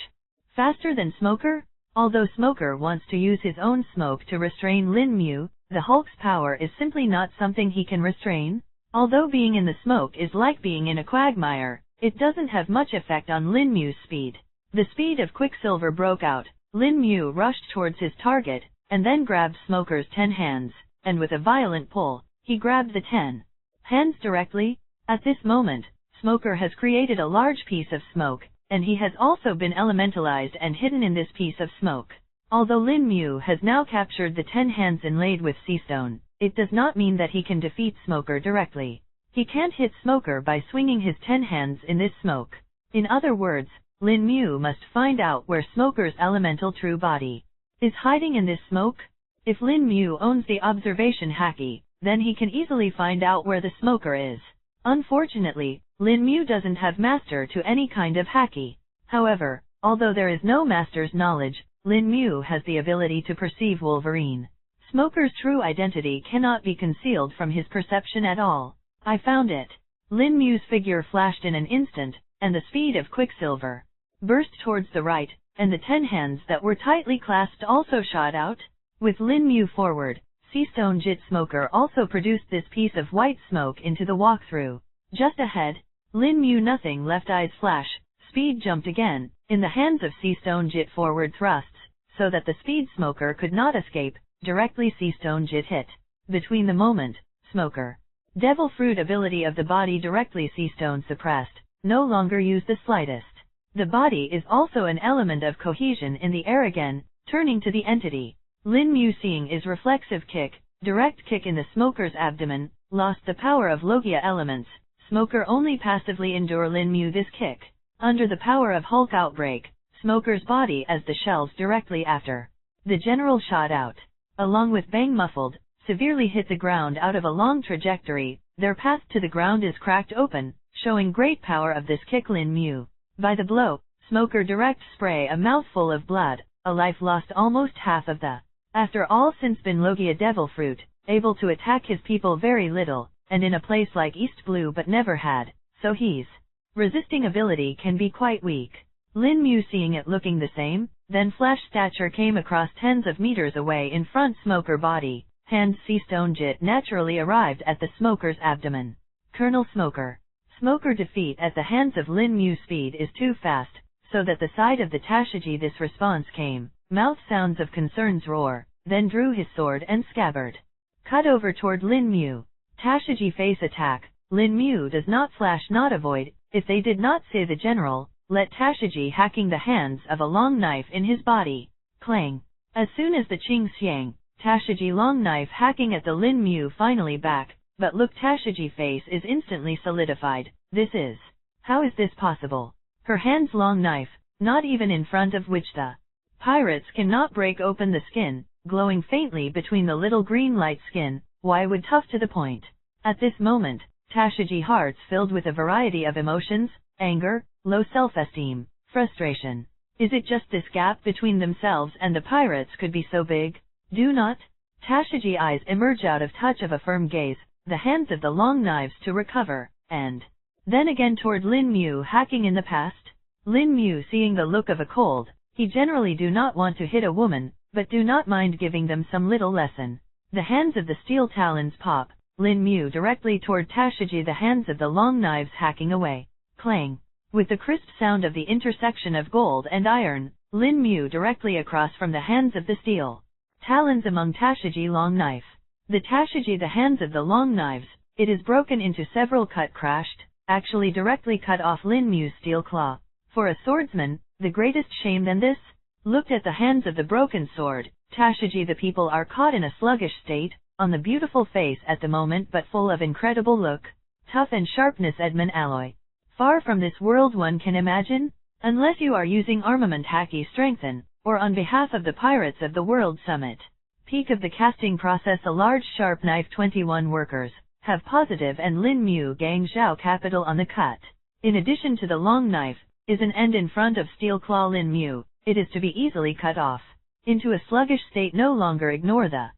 faster than Smoker. Although Smoker wants to use his own smoke to restrain Lin Mu, the Hulk's power is simply not something he can restrain. Although being in the smoke is like being in a quagmire, it doesn't have much effect on Lin Mu's speed. The speed of Quicksilver broke out. Lin Mu rushed towards his target, and then grabbed Smoker's 10 hands, and with a violent pull, he grabbed the 10 hands directly. At this moment, Smoker has created a large piece of smoke, and he has also been elementalized and hidden in this piece of smoke. Although Lin Mu has now captured the 10 hands inlaid with sea stone, it does not mean that he can defeat Smoker directly. He can't hit Smoker by swinging his 10 hands in this smoke. In other words, Lin Mu must find out where Smoker's elemental true body is hiding in this smoke. If Lin Mu owns the observation Haki, then he can easily find out where the Smoker is. Unfortunately, Lin Mu doesn't have master to any kind of Haki. However, although there is no master's knowledge, Lin Mu has the ability to perceive Wolverine. Smoker's true identity cannot be concealed from his perception at all. I found it. Lin Mu's figure flashed in an instant, and the speed of Quicksilver burst towards the right, and the 10 hands that were tightly clasped also shot out. With Lin Mu forward, Seastone Jit Smoker also produced this piece of white smoke into the walkthrough. Just ahead, Lin Mu nothing left eyes flash, speed jumped again, in the hands of Seastone Jit forward thrusts, so that the speed smoker could not escape, directly Seastone Jit hit. Between the moment, smoker. Devil fruit ability of the body directly Seastone suppressed, no longer use the slightest. The body is also an element of cohesion in the air again, turning to the entity. Lin Mu seeing is reflexive kick, direct kick in the smoker's abdomen, lost the power of Logia elements, smoker only passively endure Lin Mu this kick. Under the power of Hulk outbreak, smoker's body as the shells directly after. The general shot out. Along with bang muffled, severely hit the ground out of a long trajectory, their path to the ground is cracked open, showing great power of this kick Lin Mu. By the blow, smoker direct spray a mouthful of blood, a life lost almost half of the. After all since been Logia devil fruit, able to attack his people very little, and in a place like East Blue but never had, so his resisting ability can be quite weak. Lin Mu seeing it looking the same, then flash stature came across tens of meters away in front smoker body, hands Seastone Jit naturally arrived at the smoker's abdomen. Colonel Smoker. Smoker defeat at the hands of Lin Mu speed is too fast, so that the side of the Tashiji this response came, mouth sounds of concerns roar, then drew his sword and scabbard. Cut over toward Lin Mu. Tashiji face attack, Lin Mu does not flash not avoid, if they did not say the general, let Tashiji hacking the hands of a long knife in his body. Clang. As soon as the Qing Xiang, Tashiji long knife hacking at the Lin Mu finally back, but look Tashiji face is instantly solidified, this is. How is this possible? Her hands long knife, not even in front of which the pirates cannot break open the skin, glowing faintly between the little green light skin, why would tough to the point. At this moment, Tashiji hearts filled with a variety of emotions, anger, low self-esteem, frustration. Is it just this gap between themselves and the pirates could be so big? Do not? Tashiji eyes emerge out of touch of a firm gaze, the hands of the long knives to recover, and then again toward Lin Mu hacking in the past. Lin Mu seeing the look of a cold, he generally do not want to hit a woman, but do not mind giving them some little lesson. The hands of the steel talons pop, Lin Mu directly toward Tashiji the hands of the long knives hacking away. Clang. With the crisp sound of the intersection of gold and iron, Lin Mu directly across from the hands of the steel talons among Tashiji long knife. The Tashiji the hands of the long knives, it is broken into several cut crashed, actually directly cut off Lin Mu's steel claw. For a swordsman, the greatest shame than this? Looked at the hands of the broken sword, Tashiji the people are caught in a sluggish state, on the beautiful face at the moment but full of incredible look, tough and sharpness Edmund alloy. Far from this world one can imagine, unless you are using armament Haki strengthen, or on behalf of the pirates of the world summit. Peak of the casting process a large sharp knife 21 workers, have positive and Lin Mu Gang Zhao capital on the cut. In addition to the long knife, is an end in front of steel claw Lin Mu, it is to be easily cut off. Into a sluggish state no longer ignore the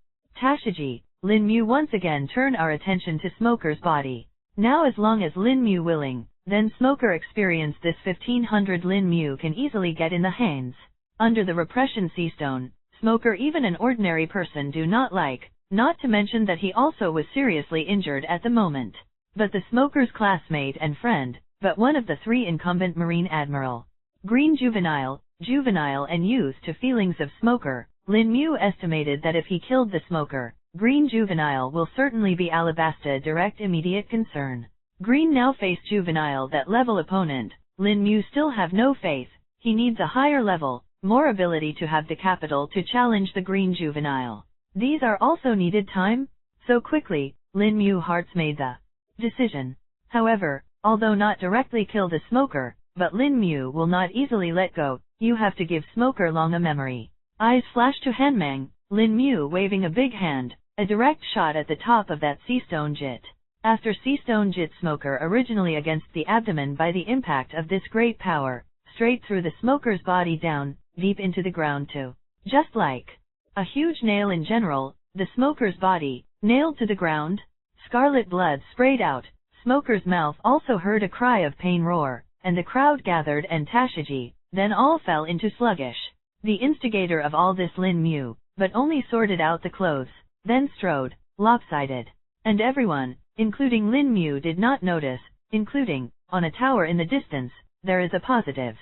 Tashiji, Lin Mu once again turn our attention to Smoker's body. Now as long as Lin Mu willing, then Smoker experience this 1500 Lin Mu can easily get in the hands. Under the repression Seastone, Smoker even an ordinary person do not like, not to mention that he also was seriously injured at the moment. But the Smoker's classmate and friend, but one of the three incumbent Marine Admiral. Green juvenile and youth to feelings of Smoker, Lin Mu estimated that if he killed the Smoker, Green juvenile will certainly be Alabasta direct immediate concern. Green now face juvenile that level opponent, Lin Mu still have no faith, he needs a higher level, more ability to have the capital to challenge the green juvenile. These are also needed time? So quickly, Lin Mu hearts made the decision. However, although not directly kill the Smoker, but Lin Mu will not easily let go, you have to give Smoker long a memory. Eyes flash to Hanmang, Lin Mu waving a big hand, a direct shot at the top of that Seastone Jit. After Seastone Jit Smoker originally against the abdomen by the impact of this great power, straight through the Smoker's body down, deep into the ground too. Just like a huge nail in general, the Smoker's body, nailed to the ground. Scarlet blood sprayed out, Smoker's mouth also heard a cry of pain roar, and the crowd gathered and Tashiji, then all fell into sluggish. The instigator of all this Lin Mu, but only sorted out the clothes, then strode, lopsided. And everyone, including Lin Mu, did not notice, including, on a tower in the distance, there is a positive.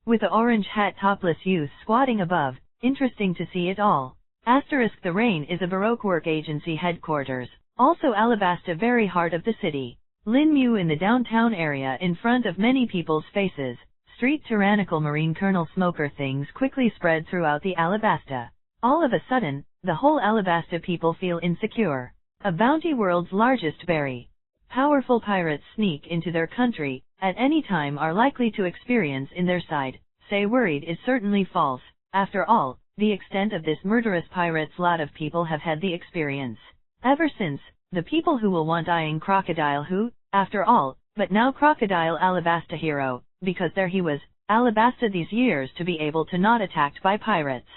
With the orange hat topless youth squatting above, interesting to see it all. Asterisk the Rain is a Baroque work agency headquarters, also Alabasta very heart of the city. Lin Mu in the downtown area in front of many people's faces. Street tyrannical Marine Colonel Smoker things quickly spread throughout the Alabasta. All of a sudden, the whole Alabasta people feel insecure. A bounty world's largest berry. Powerful pirates sneak into their country, at any time are likely to experience in their side. Say worried is certainly false. After all, the extent of this murderous pirates lot of people have had the experience. Ever since, the people who will want eyeing Crocodile who, after all, but now Crocodile Alabasta hero, because there he was, Alabasta these years to be able to not attacked by pirates.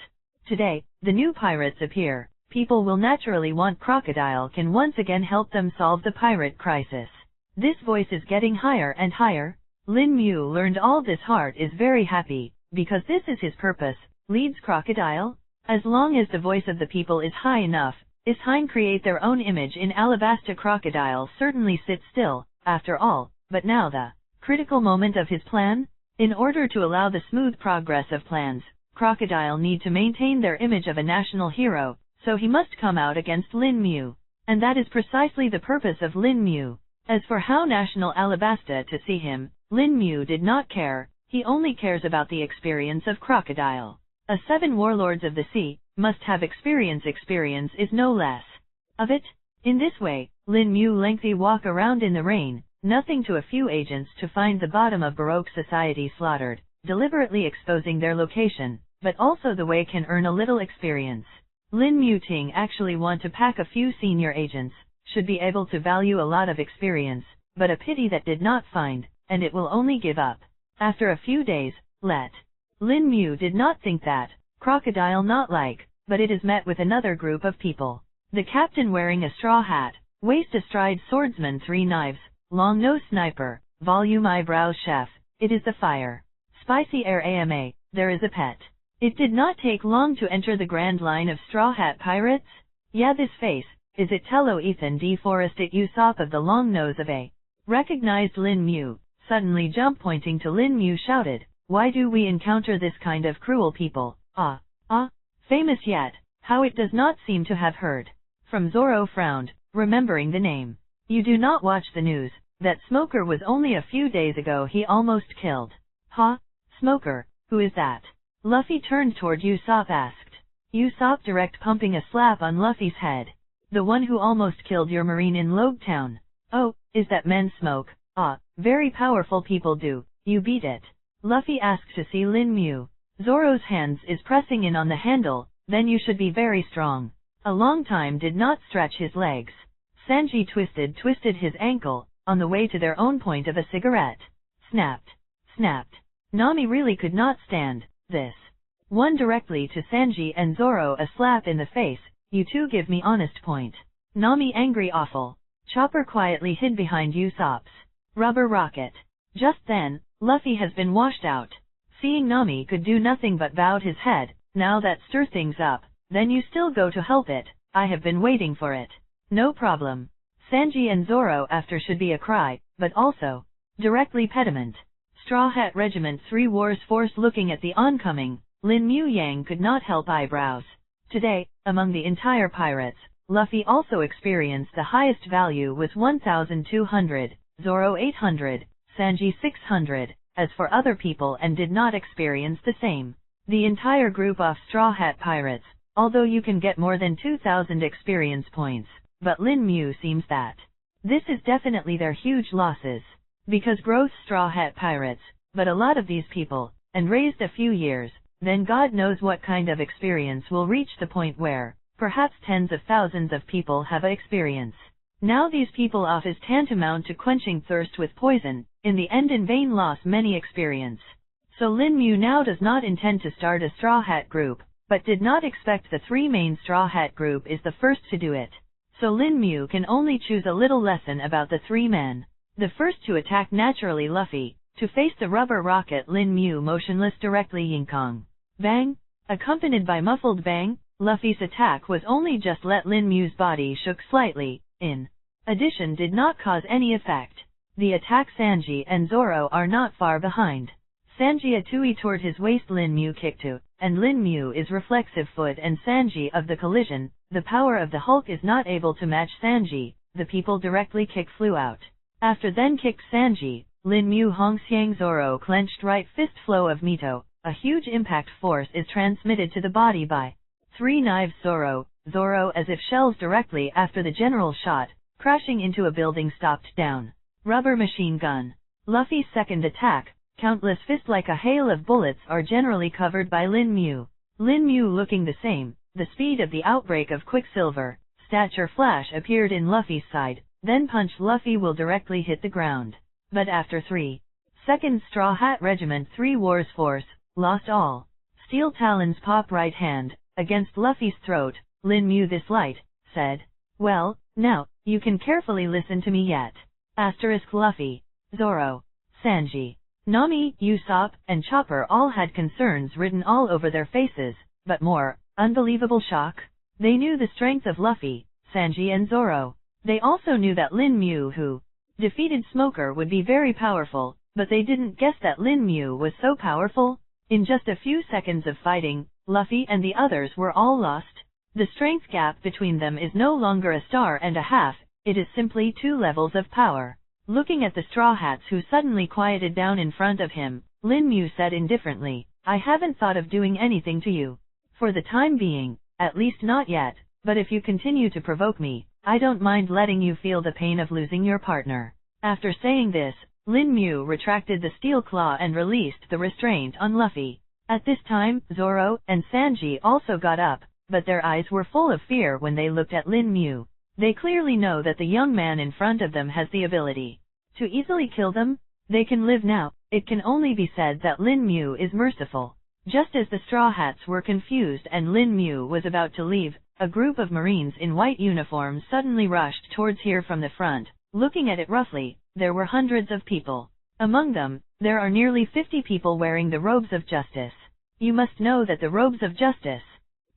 Today, the new pirates appear. People will naturally want Crocodile can once again help them solve the pirate crisis. This voice is getting higher and higher. Lin Mu learned all this heart is very happy, because this is his purpose, leads Crocodile. As long as the voice of the people is high enough, is Hein create their own image in Alabasta. Crocodile certainly sits still, after all, but now the critical moment of his plan? In order to allow the smooth progress of plans, Crocodile need to maintain their image of a national hero, so he must come out against Lin Mu. And that is precisely the purpose of Lin Mu. As for how national Alabasta to see him, Lin Mu did not care, he only cares about the experience of Crocodile. A 7 warlords of the sea, must have experience is no less. Of it? In this way, Lin Mu lengthy walk around in the rain, nothing to a few agents to find the bottom of Baroque society slaughtered, deliberately exposing their location, but also the way can earn a little experience. Lin Mu Ting actually want to pack a few senior agents, should be able to value a lot of experience, but a pity that did not find, and it will only give up. After a few days, Lin Mu did not think that, Crocodile not like, but it is met with another group of people. The captain wearing a straw hat, waist astride swordsman 3 knives, long nose sniper, volume eyebrows chef, it is the fire. Spicy air AMA, there is a pet. It did not take long to enter the grand line of straw hat pirates. Yeah, this face, is it Tello Ethan D. Forrest it Usopp of the long nose of a. Recognized Lin Mu, suddenly jump pointing to Lin Mu shouted, why do we encounter this kind of cruel people? Famous yet, how it does not seem to have heard. From Zoro frowned, remembering the name. You do not watch the news, that Smoker was only a few days ago he almost killed. Smoker, who is that? Luffy turned toward Usopp asked. Usopp direct pumping a slap on Luffy's head. The one who almost killed your marine in Logtown. Oh, is that men smoke? Very powerful people do, you beat it. Luffy asked to see Lin Mu. Zoro's hands is pressing in on the handle, then you should be very strong. A long time did not stretch his legs. Sanji twisted his ankle, on the way to their own point of a cigarette. Snapped. Nami really could not stand this. One directly to Sanji and Zoro a slap in the face, you two give me honest point. Nami angry awful. Chopper quietly hid behind Usopp's rubber rocket. Just then, Luffy has been washed out. Seeing Nami could do nothing but bowed his head, now that stir things up, then you still go to help it, I have been waiting for it. No problem. Sanji and Zoro after should be a cry, but also, directly pediment. Straw Hat Regiment 3 Wars Force looking at the oncoming, Lin Mu Yang could not help eyebrows. Today, among the entire pirates, Luffy also experienced the highest value was 1,200, Zoro 800, Sanji 600, as for other people and did not experience the same. The entire group of Straw Hat Pirates, although you can get more than 2,000 experience points, but Lin Mu seems that. This is definitely their huge losses. Because growth Straw Hat Pirates, but a lot of these people, and raised a few years, then God knows what kind of experience will reach the point where, perhaps tens of thousands of people have experience. Now these people off is tantamount to quenching thirst with poison, in the end in vain loss many experience. So Lin Mu now does not intend to start a Straw Hat group, but did not expect the 3 main Straw Hat group is the first to do it. So Lin Mu can only choose a little lesson about the 3 men. The first to attack naturally Luffy, To face the rubber rocket, Lin Mu motionless directly yinkong. Bang! Accompanied by muffled bang, Luffy's attack was only just let Lin Mu's body shook slightly, in addition did not cause any effect. The attack Sanji and Zoro are not far behind. Sanji a tui toward his waist, Lin Mu kick to, and Lin Mu is reflexive foot and Sanji of the collision. The power of the Hulk is not able to match Sanji, the people directly kick flew out. After then kicked Sanji, Lin Mu Hong Xiang Zoro clenched right fist flow of Mito. A huge impact force is transmitted to the body by three knives Zoro as if shells directly after the general shot, crashing into a building stopped down. Rubber machine gun. Luffy's second attack, countless fists like a hail of bullets are generally covered by Lin Mu. Lin Mu looking the same, the speed of the outbreak of Quicksilver, stature flash appeared in Luffy's side, then punch Luffy will directly hit the ground. But after 3 seconds Straw Hat Regiment 3 Wars Force, lost all. Steel talons pop right hand, against Luffy's throat, Lin Mu this light, said. Well, now, you can carefully listen to me yet. Luffy, Zoro, Sanji, Nami, Usopp, and Chopper all had concerns written all over their faces, but more, unbelievable shock. They knew the strength of Luffy, Sanji and Zoro. They also knew that Lin Mu who defeated Smoker would be very powerful, but they didn't guess that Lin Mu was so powerful. In just a few seconds of fighting, Luffy and the others were all lost. The strength gap between them is no longer a star and a half, it is simply 2 levels of power. Looking at the Straw Hats who suddenly quieted down in front of him, Lin Mu said indifferently, I haven't thought of doing anything to you. For the time being, at least not yet, but if you continue to provoke me, I don't mind letting you feel the pain of losing your partner. After saying this, Lin Mu retracted the steel claw and released the restraint on Luffy. At this time, Zoro and Sanji also got up, but their eyes were full of fear when they looked at Lin Mu. They clearly know that the young man in front of them has the ability to easily kill them. They can live now. It can only be said that Lin Mu is merciful. Just as the Straw Hats were confused and Lin Mu was about to leave, a group of Marines in white uniforms suddenly rushed towards here from the front. Looking at it roughly, there were hundreds of people. Among them, there are nearly 50 people wearing the robes of justice. You must know that the robes of justice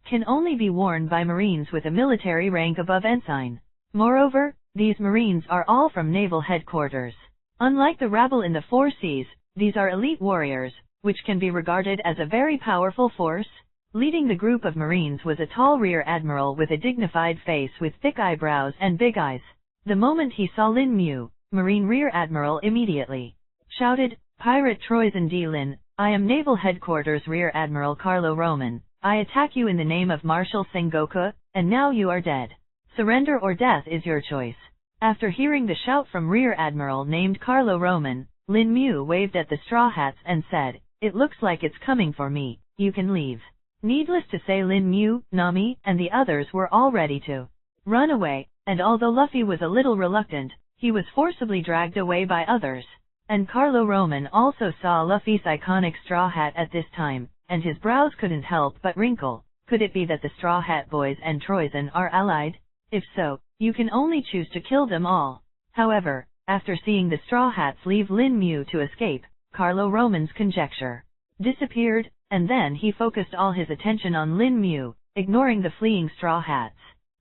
can only be worn by Marines with a military rank above ensign. Moreover, these Marines are all from naval headquarters. Unlike the rabble in the 4 seas, these are elite warriors, which can be regarded as a very powerful force. Leading the group of Marines was a tall Rear Admiral with a dignified face with thick eyebrows and big eyes. The moment he saw Lin Mu, Marine Rear Admiral immediately shouted, Pirate Troizen D. Lin, I am Naval Headquarters Rear Admiral Carlo Roman. I attack you in the name of Marshal Sengoku, and now you are dead. Surrender or death is your choice. After hearing the shout from Rear Admiral named Carlo Roman, Lin Mu waved at the Straw Hats and said, It looks like it's coming for me, you can leave. Needless to say Lin Mu, Nami, and the others were all ready to run away, and although Luffy was a little reluctant, he was forcibly dragged away by others. And Carlo Roman also saw Luffy's iconic straw hat at this time, and his brows couldn't help but wrinkle. Could it be that the Straw Hat Boys and Troizen are allied? If so, you can only choose to kill them all. However, after seeing the Straw Hats leave Lin Mu to escape, Carlo Roman's conjecture disappeared, and then he focused all his attention on Lin Mu, ignoring the fleeing Straw Hats.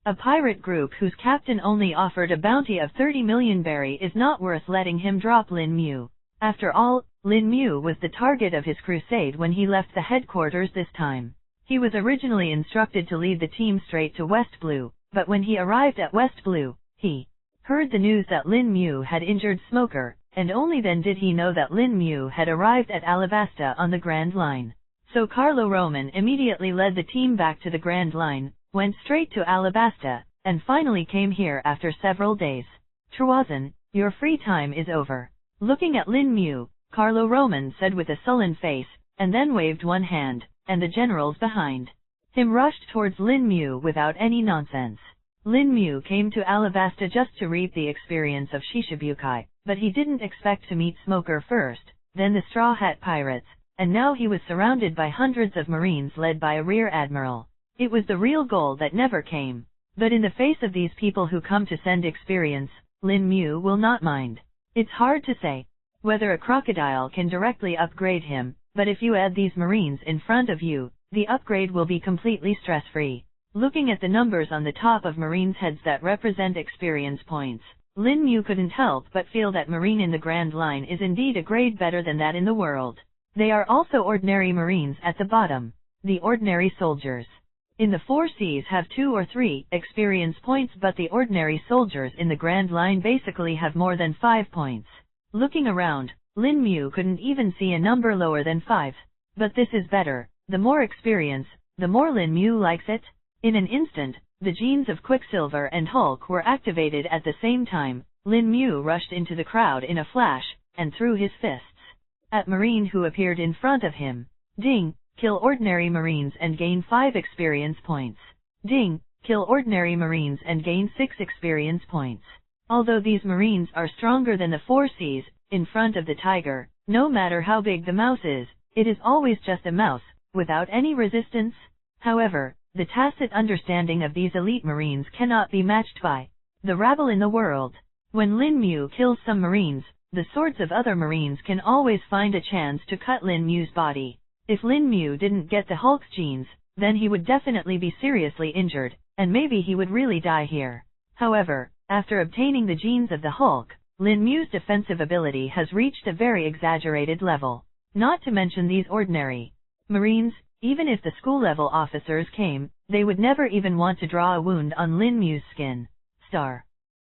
A pirate group whose captain only offered a bounty of 30 million berry is not worth letting him drop Lin Mu. After all, Lin Mu was the target of his crusade when he left the headquarters this time. He was originally instructed to lead the team straight to West Blue, but when he arrived at West Blue, he heard the news that Lin Mu had injured Smoker, and only then did he know that Lin Mu had arrived at Alabasta on the Grand Line. So Carlo Roman immediately led the team back to the Grand Line, went straight to Alabasta, and finally came here after several days. Troizen, your free time is over. Looking at Lin Mu, Carlo Roman said with a sullen face, and then waved one hand, and the generals behind him rushed towards Lin Mu without any nonsense. Lin Mu came to Alabasta just to reap the experience of Shishibukai, but he didn't expect to meet Smoker first, then the Straw Hat Pirates, and now he was surrounded by hundreds of Marines led by a Rear Admiral. It was the real goal that never came. But in the face of these people who come to send experience, Lin Mu will not mind. It's hard to say whether a crocodile can directly upgrade him, but if you add these Marines in front of you, the upgrade will be completely stress-free. Looking at the numbers on the top of Marines' heads that represent experience points, Lin Mu couldn't help but feel that Marine in the Grand Line is indeed a grade better than that in the world. They are also ordinary Marines at the bottom, the ordinary soldiers. In the 4 Cs have 2 or 3 experience points, but the ordinary soldiers in the Grand Line basically have more than 5 points. Looking around, Lin Mu couldn't even see a number lower than 5. But this is better. The more experience, the more Lin Mu likes it. In an instant, the genes of Quicksilver and Hulk were activated at the same time. Lin Mu rushed into the crowd in a flash, and threw his fists at Marine who appeared in front of him. Ding! Kill ordinary Marines and gain 5 experience points. Ding! Kill ordinary Marines and gain 6 experience points. Although these Marines are stronger than the 4 Cs, in front of the tiger, no matter how big the mouse is, it is always just a mouse, without any resistance. However, the tacit understanding of these elite Marines cannot be matched by the rabble in the world. When Lin Mu kills some Marines, the swords of other Marines can always find a chance to cut Lin Mu's body. If Lin Mu didn't get the Hulk's genes, then he would definitely be seriously injured, and maybe he would really die here. However, after obtaining the genes of the Hulk, Lin Mu's defensive ability has reached a very exaggerated level. Not to mention these ordinary Marines, even if the school-level officers came, they would never even want to draw a wound on Lin Mu's skin. Star.